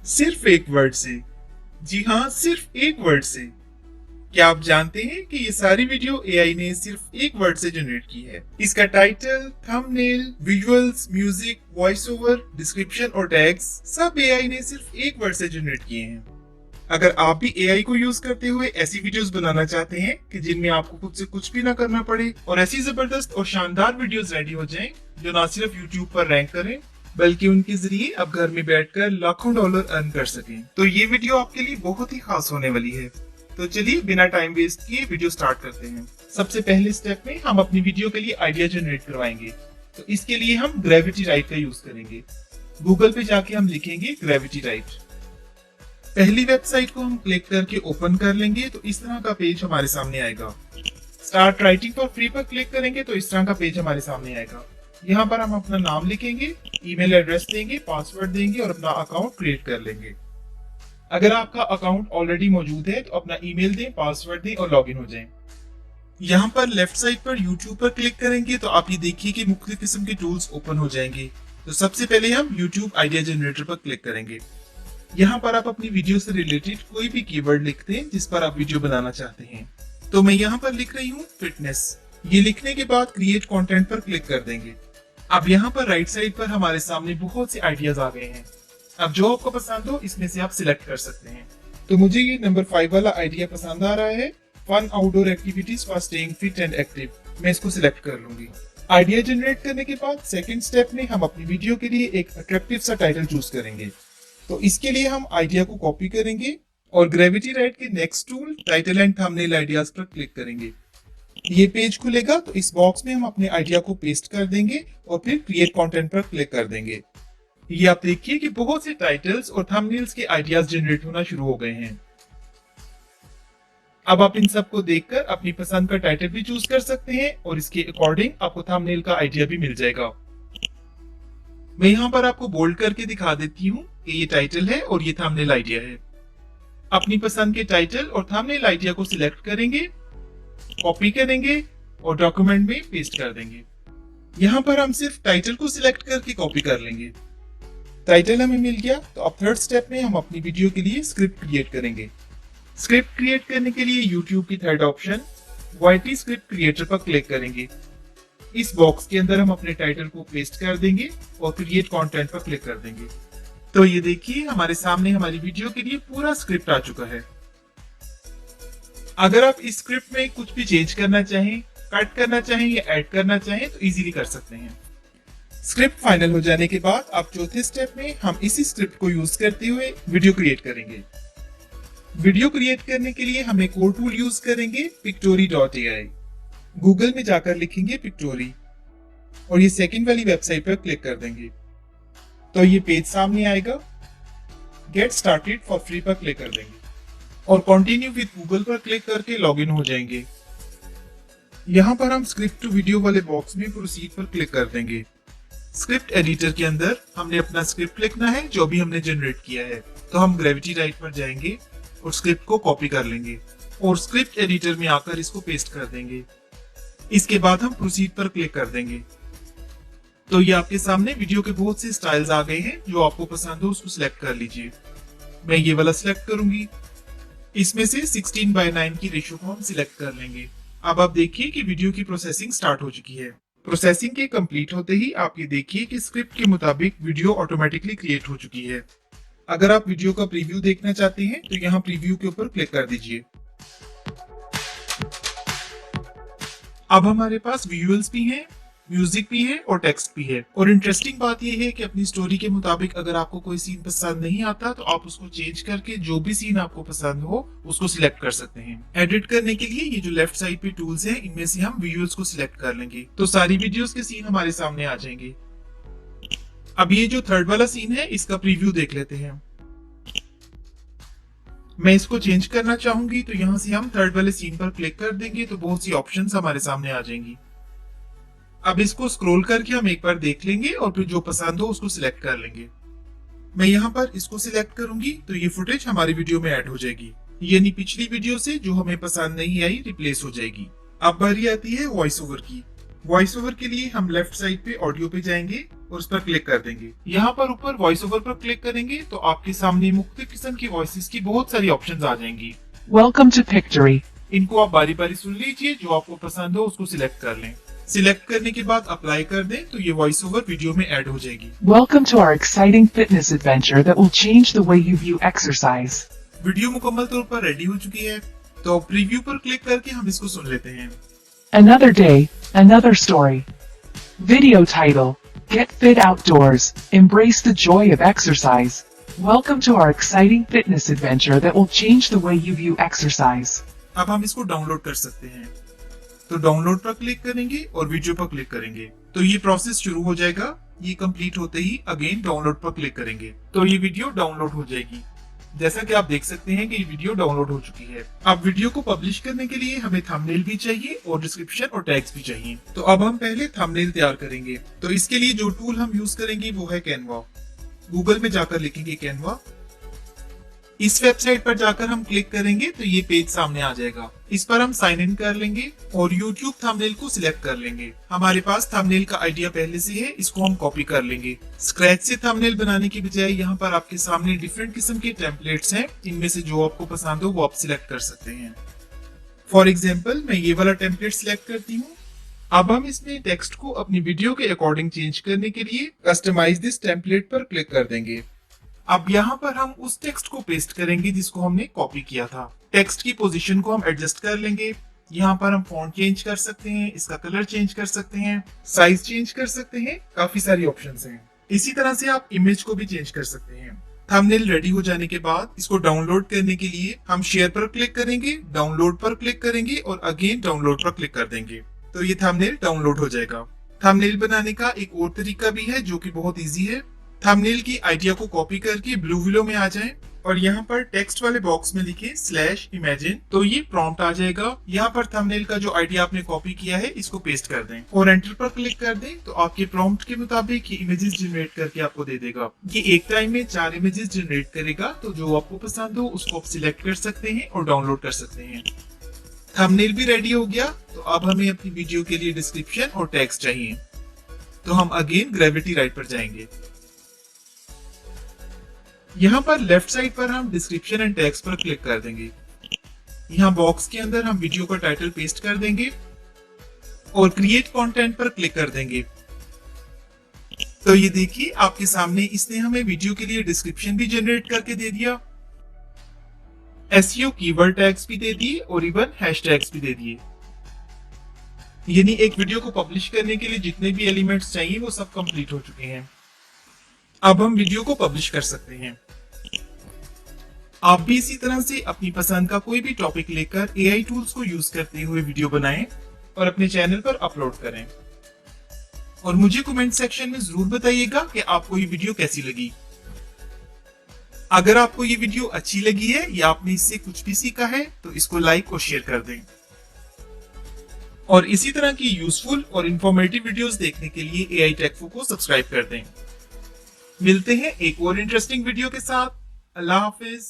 सिर्फ एक वर्ड से। जी हाँ, सिर्फ एक वर्ड से। क्या आप जानते हैं कि ये सारी वीडियो एआई ने सिर्फ एक वर्ड से जनरेट की है? इसका title, thumbnail, visuals, music, voice over, description और टैग्स सब एआई ने सिर्फ एक वर्ड से जनरेट किए हैं। अगर आप भी एआई को यूज करते हुए ऐसी वीडियोस बनाना चाहते हैं कि जिनमें आपको खुद से कुछ भी ना करना पड़े और ऐसी जबरदस्त और शानदार वीडियोस रेडी हो जाएं जो ना सिर्फ यूट्यूब पर रैंक करें बल्कि उनके जरिए आप घर में बैठकर लाखों डॉलर अर्न कर सकें, तो ये वीडियो आपके लिए बहुत ही खास होने वाली है। तो चलिए बिना टाइम वेस्ट किए वीडियो स्टार्ट करते हैं। सबसे पहले स्टेप में हम अपनी वीडियो के लिए आइडिया जनरेट करवाएंगे। तो इसके लिए हम ग्रेविटी राइट का यूज करेंगे। गूगल पे जाके हम लिखेंगे ग्रेविटी राइट। पहली वेबसाइट को हम क्लिक करके ओपन कर लेंगे तो इस तरह का पेज हमारे सामने आएगा। स्टार्ट राइटिंग फॉर फ्री पर क्लिक करेंगे तो इस तरह का पेज हमारे सामने आएगा। यहाँ पर हम अपना नाम लिखेंगे, ईमेल एड्रेस देंगे, पासवर्ड देंगे और अपना अकाउंट क्रिएट कर लेंगे। अगर आपका अकाउंट ऑलरेडी मौजूद है तो अपना ईमेल दें, पासवर्ड दें और लॉगिन हो जाएं। यहाँ पर लेफ्ट साइड पर यूट्यूब पर क्लिक करेंगे तो आप ये देखिए कि मुख्तलिफ किस्म के टूल्स ओपन हो जाएंगे। तो सबसे पहले हम यूट्यूब आइडिया जनरेटर पर क्लिक करेंगे। यहाँ पर आप अपनी वीडियो से रिलेटेड कोई भी कीवर्ड लिखते हैं जिस पर आप वीडियो बनाना चाहते हैं। तो मैं यहाँ पर लिख रही हूँ फिटनेस। ये लिखने के बाद क्रिएट कंटेंट पर क्लिक कर देंगे। अब यहाँ पर राइट साइड पर हमारे सामने बहुत से आइडियाज आ गए हैं। अब जो आपको पसंद हो इसमें से आप सिलेक्ट कर सकते हैं। तो मुझे ये नंबर 5 वाला आइडिया पसंद आ रहा है, fun outdoor activities for staying fit and active. मैं इसको सिलेक्ट कर लूंगी। आइडिया जनरेट करने के बाद सेकंड स्टेप में हम अपनी वीडियो के लिए एक अट्रैक्टिव सा टाइटल चूज करेंगे। तो इसके लिए हम आइडिया को कॉपी करेंगे और ग्रेविटी राइट के next tool title and thumbnail ideas पर क्लिक करेंगे। ये पेज खुलेगा तो इस बॉक्स में हम अपने आइडिया को पेस्ट कर देंगे और फिर क्रिएट कंटेंट पर क्लिक कर देंगे। ये आप देखिए कि बहुत से टाइटल्स और थंबनेल्स के आइडियाज जनरेट होना शुरू हो गए हैं। अब आप इन सब को देखकर अपनी पसंद का टाइटल भी चूज कर सकते हैं और इसके अकॉर्डिंग आपको थंबनेल का आइडिया भी मिल जाएगा। मैं यहाँ पर आपको बोल्ड करके दिखा देती हूँ कि ये टाइटल है और ये थंबनेल आइडिया है। अपनी पसंद के टाइटल और थंबनेल आइडिया को सिलेक्ट करेंगे, कॉपी करेंगे और डॉक्यूमेंट में पेस्ट कर देंगे। यहाँ पर हम सिर्फ टाइटल को सिलेक्ट करके कॉपी कर लेंगे। टाइटल हमें मिल गया तो अब थर्ड स्टेप में हम अपनी वीडियो के लिए स्क्रिप्ट क्रिएट करेंगे। स्क्रिप्ट क्रिएट करने के लिए यूट्यूब की third option Y T script creator पर क्लिक करेंगे। इस बॉक्स के अंदर हम अपने टाइटल को पेस्ट कर देंगे और क्रिएट कंटेंट पर क्लिक कर देंगे। तो ये देखिए हमारे सामने हमारी वीडियो के लिए पूरा स्क्रिप्ट आ चुका है। अगर आप इस स्क्रिप्ट में कुछ भी चेंज करना चाहें, कट करना चाहें या ऐड करना चाहें तो इजीली कर सकते हैं। स्क्रिप्ट फाइनल हो जाने के बाद अब चौथे स्टेप में हम इसी स्क्रिप्ट को यूज करते हुए वीडियो क्रिएट करेंगे। वीडियो क्रिएट करने के लिए हम एक और टूल यूज करेंगे, pictory.ai। गूगल में जाकर लिखेंगे पिक्टोरी और ये सेकंड वाली वेबसाइट पर क्लिक कर देंगे तो ये पेज सामने आएगा। गेट स्टार्टेड फॉर फ्री पर क्लिक कर देंगे और कंटिन्यू विद गूगल पर क्लिक करके लॉगिन हो जाएंगे। यहाँ पर हम स्क्रिप्ट टू वीडियो वाले बॉक्स में प्रोसीड पर क्लिक कर देंगे। स्क्रिप्ट एडिटर के अंदर हमने अपना स्क्रिप्ट लिखना है जो भी हमने जनरेट किया है। तो हम ग्रेविटी राइट पर जाएंगे और स्क्रिप्ट को कॉपी कर लेंगे और स्क्रिप्ट एडिटर में आकर इसको पेस्ट कर देंगे। इसके बाद हम प्रोसीड पर क्लिक कर देंगे तो ये आपके सामने वीडियो के बहुत से स्टाइल्स आ गए हैं। जो आपको पसंद हो उसको सिलेक्ट कर लीजिए। मैं ये वाला सिलेक्ट करूंगी। इसमें से 16:9 की रेशियो को हम सिलेक्ट कर लेंगे। अब आप देखिए कि वीडियो की प्रोसेसिंग स्टार्ट हो चुकी है। प्रोसेसिंग के कंप्लीट होते ही आप ये देखिए कि स्क्रिप्ट के मुताबिक वीडियो ऑटोमेटिकली क्रिएट हो चुकी है। अगर आप वीडियो का प्रीव्यू देखना चाहते हैं तो यहाँ प्रीव्यू के ऊपर क्लिक कर दीजिए। अब हमारे पास विजुअल्स भी हैं, म्यूजिक भी है और टेक्स्ट भी है। और इंटरेस्टिंग बात यह है कि अपनी स्टोरी के मुताबिक अगर आपको कोई सीन पसंद नहीं आता तो आप उसको चेंज करके जो भी सीन आपको पसंद हो उसको सिलेक्ट कर सकते हैं। एडिट करने के लिए ये जो लेफ्ट साइड पे टूल्स हैं इनमें से हम विजुअल्स को सिलेक्ट कर लेंगे तो सारी वीडियोस के सीन हमारे सामने आ जाएंगे। अब ये जो थर्ड वाला सीन है इसका प्रीव्यू देख लेते हैं। मैं इसको चेंज करना चाहूंगी तो यहाँ से हम थर्ड वाले सीन पर क्लिक कर देंगे तो बहुत सी ऑप्शंस हमारे सामने आ जाएंगी। अब इसको स्क्रॉल करके हम एक बार देख लेंगे और फिर जो पसंद हो उसको सिलेक्ट कर लेंगे। मैं यहाँ पर इसको सिलेक्ट करूंगी तो ये फुटेज हमारी वीडियो में ऐड हो जाएगी, यानी पिछली वीडियो से जो हमें पसंद नहीं आई रिप्लेस हो जाएगी। अब बारी आती है वॉइस ओवर की। वॉइस ओवर के लिए हम लेफ्ट साइड पे ऑडियो पे जाएंगे और उस पर क्लिक कर देंगे। यहाँ पर ऊपर वॉइस ओवर पर क्लिक करेंगे तो आपके सामने मुख्तलिफ किस्म की वॉइसेस की बहुत सारी ऑप्शंस आ जाएंगी। Welcome to Pictory. इनको आप बारी बारी सुन लीजिए, जो आपको पसंद हो उसको सिलेक्ट कर लें। सिलेक्ट करने के बाद अप्लाई कर दें तो ये वॉइस ओवर वीडियो में ऐड हो जाएगी। Welcome to our exciting fitness adventure that will change the way you view exercise. Video मुकम्मल तौर पर रेडी हो चुकी है, तो प्रीव्यू पर क्लिक करके हम इसको सुन लेते हैं। Another day, another story. Video title: Get fit outdoors, embrace the joy of exercise. Welcome to our exciting fitness adventure that will change the way you view exercise. अब हम इसको डाउनलोड कर सकते हैं, तो डाउनलोड पर क्लिक करेंगे और वीडियो पर क्लिक करेंगे तो ये प्रोसेस शुरू हो जाएगा। ये कंप्लीट होते ही अगेन डाउनलोड पर क्लिक करेंगे तो ये वीडियो डाउनलोड हो जाएगी। जैसा कि आप देख सकते हैं कि ये वीडियो डाउनलोड हो चुकी है। अब वीडियो को पब्लिश करने के लिए हमें थंबनेल भी चाहिए और डिस्क्रिप्शन और टैग्स भी चाहिए। तो अब हम पहले थंबनेल तैयार करेंगे। तो इसके लिए जो टूल हम यूज करेंगे वो है कैनवा। गूगल में जाकर लिखेंगे कैनवा। इस वेबसाइट पर जाकर हम क्लिक करेंगे तो ये पेज सामने आ जाएगा। इस पर हम साइन इन कर लेंगे और YouTube थंबनेल को सिलेक्ट कर लेंगे। हमारे पास थंबनेल का आइडिया पहले से है, इसको हम कॉपी कर लेंगे। स्क्रैच से थंबनेल बनाने की बजाय यहाँ पर आपके सामने डिफरेंट किस्म के टेम्पलेट्स हैं, इनमें से जो आपको पसंद हो वो आप सिलेक्ट कर सकते हैं। फॉर एग्जाम्पल मैं ये वाला टेम्पलेट सिलेक्ट करती हूँ। अब हम इसमें टेक्स्ट को अपनी वीडियो के अकॉर्डिंग चेंज करने के लिए कस्टमाइज दिस टेम्पलेट पर क्लिक कर देंगे। अब यहाँ पर हम उस टेक्स्ट को पेस्ट करेंगे जिसको हमने कॉपी किया था। टेक्स्ट की पोजीशन को हम एडजस्ट कर लेंगे। यहाँ पर हम फॉन्ट चेंज कर सकते हैं, इसका कलर चेंज कर सकते हैं, साइज चेंज कर सकते हैं, काफी सारी ऑप्शंस हैं। इसी तरह से आप इमेज को भी चेंज कर सकते हैं। थंबनेल रेडी हो जाने के बाद इसको डाउनलोड करने के लिए हम शेयर पर क्लिक करेंगे, डाउनलोड पर क्लिक करेंगे और अगेन डाउनलोड पर क्लिक कर देंगे तो ये थंबनेल डाउनलोड हो जाएगा। थंबनेल बनाने का एक और तरीका भी है जो कि बहुत इजी है। थंबनेल की आइडिया को कॉपी करके ब्लू विलो में आ जाएं और यहाँ पर टेक्स्ट वाले बॉक्स में लिखें /imagine तो ये प्रॉम्प्ट आ जाएगा। यहाँ पर थंबनेल का जो आइडिया आपने कॉपी किया है इसको पेस्ट कर दें और एंटर पर क्लिक कर दें तो आपके प्रॉम्प्ट के मुताबिक ये इमेजेस जनरेट करके आपको दे देगा। ये एक टाइम में 4 इमेजेस जनरेट करेगा, तो जो आपको पसंद हो उसको आप सिलेक्ट कर सकते हैं और डाउनलोड कर सकते हैं। थंबनेल भी रेडी हो गया, तो अब हमें अपनी वीडियो के लिए डिस्क्रिप्शन और टैग्स चाहिए। तो हम अगेन ग्रेविटी राइट पर जाएंगे। यहाँ पर लेफ्ट साइड पर हम डिस्क्रिप्शन एंड टैग्स पर क्लिक कर देंगे। यहाँ बॉक्स के अंदर हम वीडियो का टाइटल पेस्ट कर देंगे और क्रिएट कंटेंट पर क्लिक कर देंगे। तो ये देखिए आपके सामने इसने हमें वीडियो के लिए डिस्क्रिप्शन भी जनरेट करके दे दिया, एसईओ कीवर्ड टैग्स भी दे दिए और इवन हैशटैग्स भी दे दिए। यानी एक वीडियो को पब्लिश करने के लिए जितने भी एलिमेंट्स चाहिए वो सब कंप्लीट हो चुके हैं। अब हम वीडियो को पब्लिश कर सकते हैं। आप भी इसी तरह से अपनी पसंद का कोई भी टॉपिक लेकर एआई टूल्स को यूज करते हुए वीडियो बनाएं और अपने चैनल पर अपलोड करें। और मुझे कमेंट सेक्शन में जरूर बताइएगा कि आपको ये वीडियो कैसी लगी। अगर आपको ये वीडियो अच्छी लगी है या आपने इससे कुछ भी सीखा है तो इसको लाइक और शेयर कर दें। और इसी तरह की यूजफुल और इंफॉर्मेटिव वीडियोस देखने के लिए एआई टेकफो को सब्सक्राइब कर दें। मिलते हैं एक और इंटरेस्टिंग वीडियो के साथ। अल्लाह हाफिज।